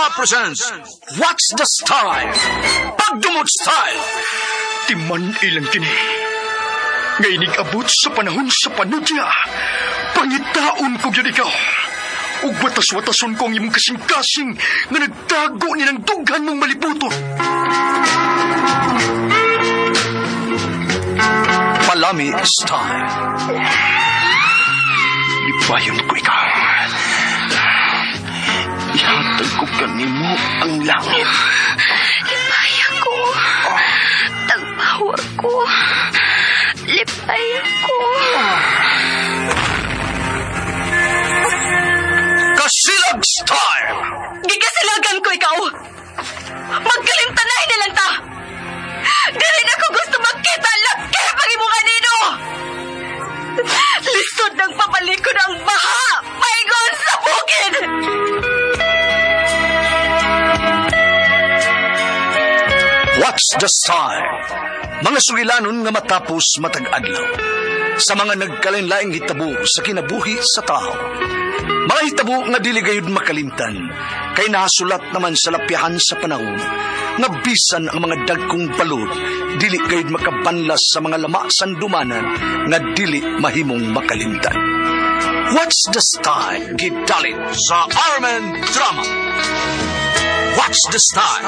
Drama presents What's the Style? Pagdumot Style. Timan ilang kini. Ngay abot sa panahon sa panudya. Pangitaon ko yun ikaw. Ug watas-watason ko ang imong kasing-kasing nga nagtago nilang dughan mong malibuton. Palami Style. Libayon ko ikaw. Ihatag ko kanimo ang langit. Lipayan ko. Tagpawag ko. Lipayan ko. Kasilag Style. Gigasilagan ko ikaw. Magkalimtanay na lang ta. Dili na ko gusto makita laki pag imo kanino. Lisod ng papalikod ang baha. Paigon sa bukid. What's the Style? Mga sugilanon nga matapos matag-adlaw. Sa mga nagkalain-laing hitabo sa kinabuhi sa tao. Mga hitabo nga dili gayud makalimtan, kay nasulat naman sa lapihan sa panahon, nga bisan ang mga dagkong balod, dili gayud makabanlas sa mga lama sandumanan, nga dili mahimong makalimtan. What's the Style? Gidalit sa Armen Drama. What's the Style?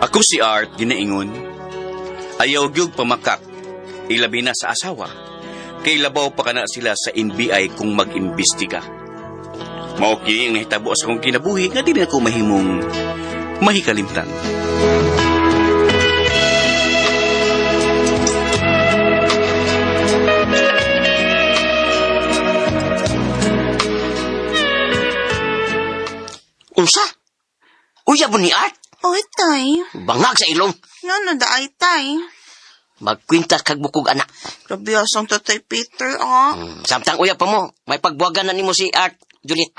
Ako si Art, ginaingon. Ayaw gyud pamakak, ilabi na sa asawa. Kay labaw pa kana sila sa NBI kung mag-imbestiga. Maoki ang nahitabo sa kong kinabuhi nga di na ako mahimong mahikalimtan. Unsa? Uya mo ni Art? Oy, tay. Bangag sa ilong. Nga na daay, tay. Magkwintas kag bukog anak. Grabe asang tatay Peter, ah. Samtang uya pa mo, may pagbuwagan na nimo si Art, Juliet.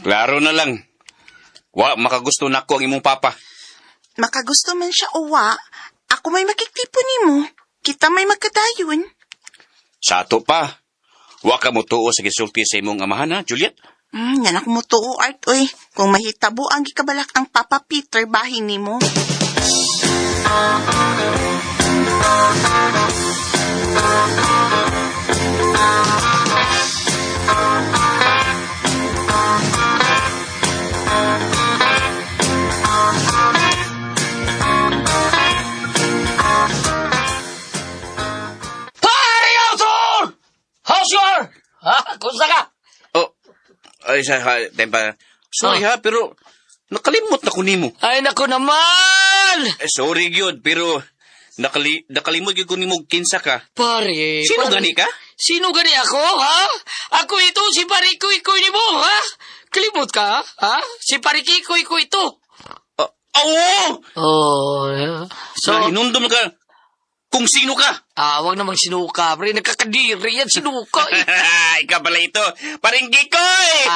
Klaro na lang. Wa makagusto nako ang imong papa. Makagusto man siya uwa. Ako may makiktipo nimo. Kita may magkadayon. Sa ato pa. Wa ka mo tuo sa gisulti sa imong amahan, ha, Juliet? Yan ako mo tuo, Art, oy. Kung mahitabo ang gikabalak ang Papa Peter, bahin nimo. Kunsa ka? Oh, ay, tempa. Sorry ha, pero nakalimot na ko nimo. Ay, naku naman! Sorry gyud, pero nakalimot gyud ko nimo kinsa ka. Pare. Sino gani ka? Sino gani ako, ha? Ako ito, si Parikoy-Koy ni mo, ha? Kalimot ka, ha? Si Parikoy-Koy ito. Oo! Oh, yeah. So, Inundom ka. Kung sino ka? wag namang sinuka, pre. Nagkakadiri yan, sinuka. Ikaw pala ito. Paring Gikoy!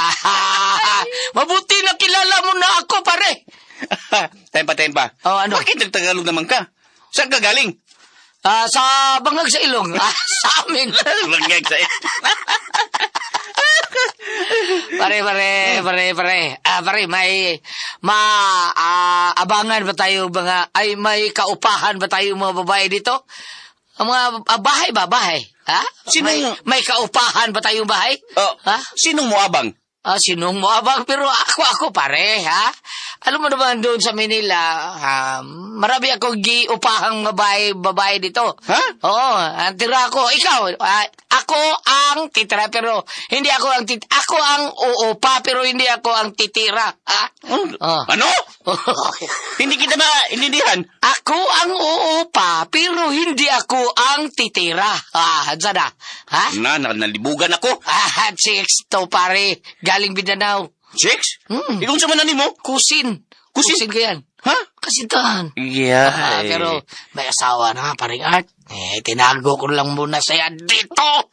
Mabuti na kilala mo na ako, pare. Tempa. Oh, ano? Bakit nagtagalog naman ka? Saan ka galing? Sa bangag sa ilong. Sa amin. Bangag sa Pare. Pare, may abangan ba tayo may kaupahan ba tayo mga babae dito? Ang mga bahay? Ha? May kaupahan ba tayong bahay? Oh, ha? sinong mo abang? Sinong mo abang? Pero ako pare, ha? alam mo naman doon sa Manila, marami ako giupahang babae dito. Ha? Oo, ang tira ko. Ikaw, ako ang titira, pero hindi ako ang ako ang uupa, pero hindi ako ang titira. Oh. Ano? Hindi kita maintindihan. Ako ang uupa, pero hindi ako ang titira. Sana. Ha? Nalibugan ako. Chicks to, pare. Galing Mindanao. Chicks? Ikaw sa manan mo? Kusin. Kusin ko yan. Ha? Kasintahan. Yeah. Pero may asawa na, paring Art. Tinago ko lang muna saya dito.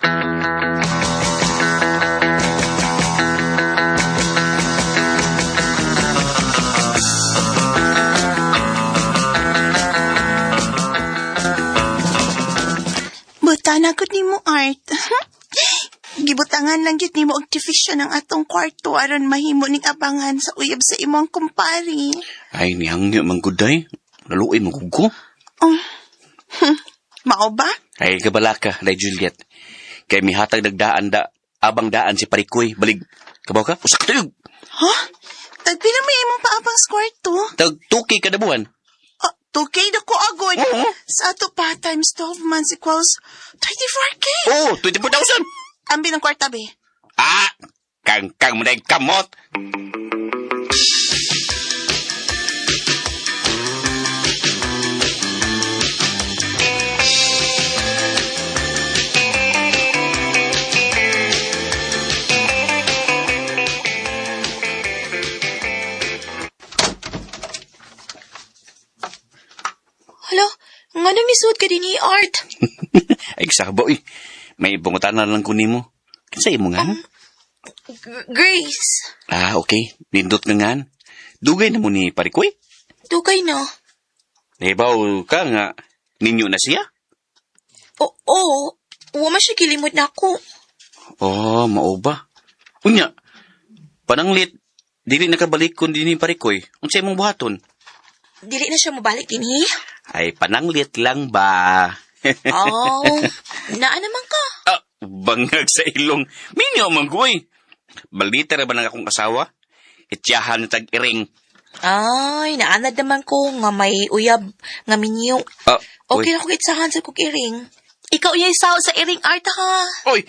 Buta na gud nimo, Art. Gibutangan lang gyud nimo og division ang atong kwarto aron mahimo ning abangan sa uyab sa imong kumpari. Ay, nihangyo mangguday. Naluoy magugko. Mao ba? Ay, kabala ka, Day Juliet. Kay mihatag nagdaan abang daan si Parikoy. Balig, kabaw ka? Usak tuyog. Ha? Tagpila may imong paabang sa kwarto? Tag 2K kada buwan. 2K na ko agod. Oo. Sa ato pa times 12 months equals 24K. Oh, 24,000. Ambi ng kwarta, be. Kang mo na yung kamot. Hala, nga na misuot ka din ni Art. Ay, sabo eh. May bungutan na lang kunin mo. Kinsa mo nga? Grace. Okay. Nindot nga nga. Dugay na mo ni Parikoy. Dugay na. Nahibaw ka nga. Ninyo na siya? Oo. Wama siya kilimot na ako. Oh, mao ba? Unya. Pananglit. Dili nakabalik kun din ni Parikoy. Unsay mong buhaton? Dili na siya mabalik din, hi? Ay, pananglit lang ba? Oh, naa naman ka. Bangag sa ilong. Minyo manggoy. Balita ra ba ng akong asawa? Ityahan na tag-iring. Ay, naanad naman ko nga may uyab nga minyo. Okay Uy. na ko itsahan sa kong iring. Ikaw yay sao sa iring, Art, ha? Oy!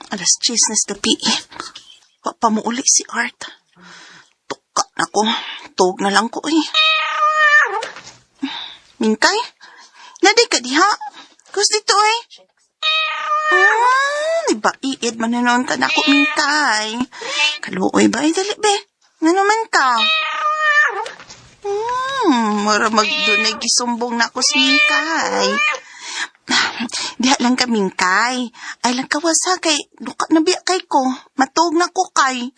Alas 10 na sa gabi. Papamuuli si Art. Tuka na ko. Tuog na lang ko eh. Mingkay? Naday ka diha? Kus dito eh. Diba iid mananon ka na ko, Mingkay? Kaluoy ba? Dali be. Nga naman ka? Mara magdunay gisumbong na ko si Mingkay. Diha lang ka, Mingkay. Ay lang kawasa kay duka na biya kay ko. Matog na ko kay.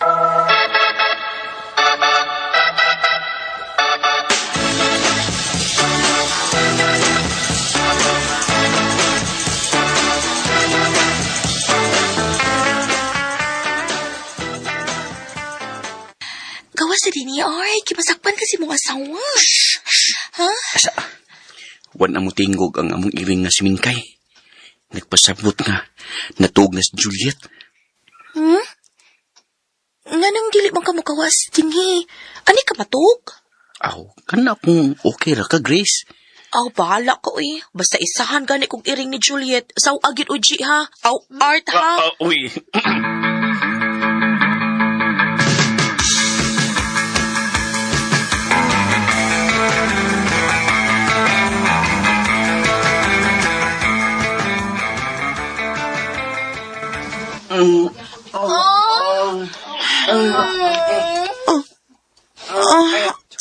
Gawas na din ni Art. Kimasakpan kasi mong asawa. Ha? Asa? Wan ang mutingog ang among iring nga si Mingkay. Nagpasabot nga. Natug na si Juliet. Nga nang dili man ka mo gawas din, hi. Ani ka matog? Kana kung okay ra ka, Grace. Bahala ko eh. Basta isahan gani kong iring ni Juliet. Saw agit uji, ha? Art, ha? Uy.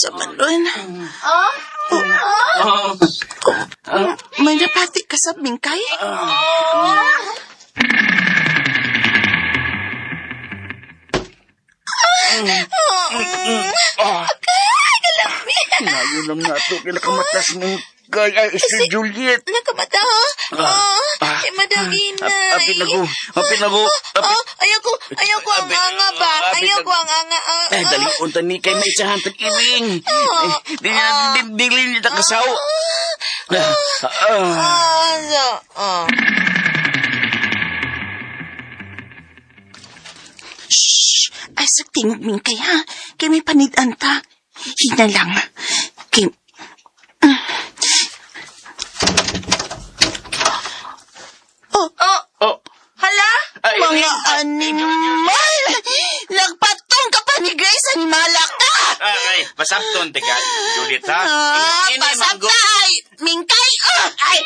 Saman doon. May napati ka sa Mingkay? Ngayon lang nato kinakamatas ng kay si Juliet. Nakamata, ha? Madaginay. Apit na ko. Apit na ko. Ayaw ko ang anga ba? Ayaw ko ang anga. Dali unta ni kay may isahan tag-iwing. Dili niya kasaw. Shh! Ay, sa tingog Mingkay, ha? Kay may panid-an ta. Hina lang. Kay... Hala? Mga animal! Nagpatong ka pa ni Grace, animala ka! Ay, pasabton, teka. Juliet, ha? Pasap ka! Ay, Mingkay! Ay!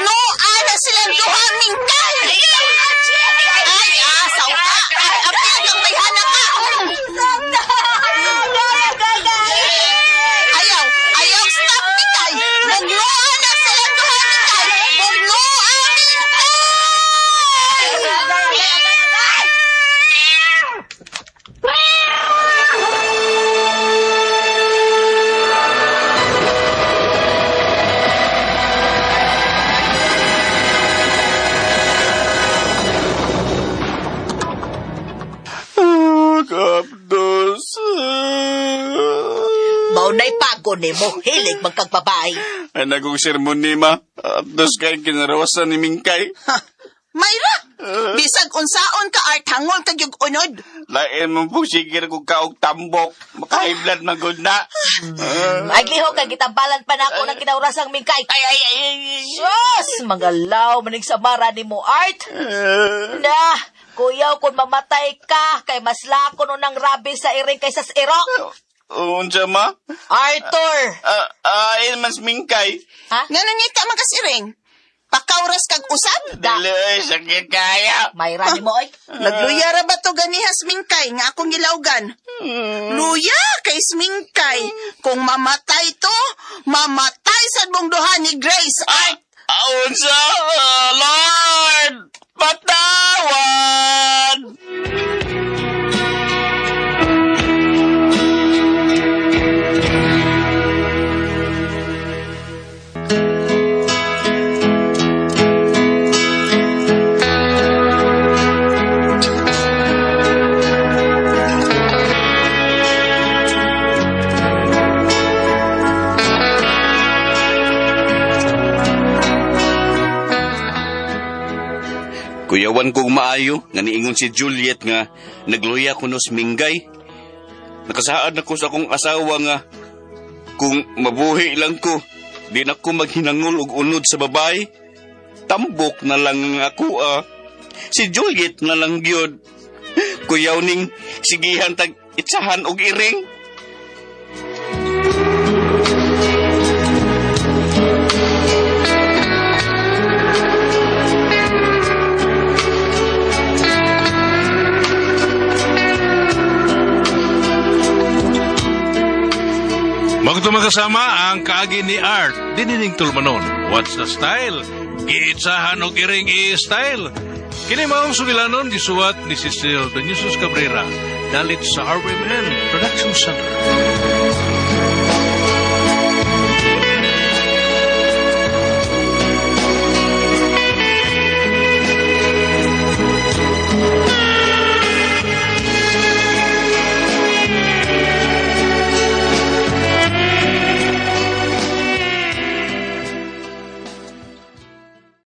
No, ana silang duha, Mingkay! Saw ka! Apit ang bayhana ka! Ayaw, stop, Mingkay! Nagluha na silang duha, Mingkay! Nagluha, Mingkay! Kapdos. Maunay pago ni mo. Hilig magkagbabae. Ay, nagong sermon ni ma. Kapdos kay kinarawasan ni Mingkay. Mayra! Bisag unsaon ka art hangol kag yung unod. Lain mo po sigir kung kaog tambok. Makaiblan magod na. Aglihok kag gitambalan pa na ako ng kinaurasang Mingkay. Ay. Sus! Mga law maning sabara ni mo, Art. Na, kuyaw kung mamatay ka, kay mas lako nun ng rabi sa iring kaysa sa iro. Unsa ma? Arthur! Ay, mas Mingkay. Ha? Nganon niya ka magkasiring. Pakauras kag usab. Dili, sakit kaya. Mayra ni mo, oy. Nagluya ra ba to ganihas Mingkay nga akong gilawgan? Luya kay Mingkay. Kung mamatay to, mamatay sa mong duha ni Grace. Ay! Unsa, Lord! Patawad! Kuyawan kong maayo, nga niingon si Juliet nga nagluya ko nos Minggay. Nakasaad ako sa akong asawa nga kung mabuhi lang ko, di na ko maghinangol og unod sa babae. Tambok na lang ako Si Juliet na lang gyud. Kuyaw ning sigihan tag itsahan og iring. Magto magkasama ang kaagi ni Art, dinining tulmanon. What's the style? Giitsahan og iring i-style. Kini maong sugilanon gisuwat ni Cecil Doñusos Cabrera, dalit sa RMN Production Center.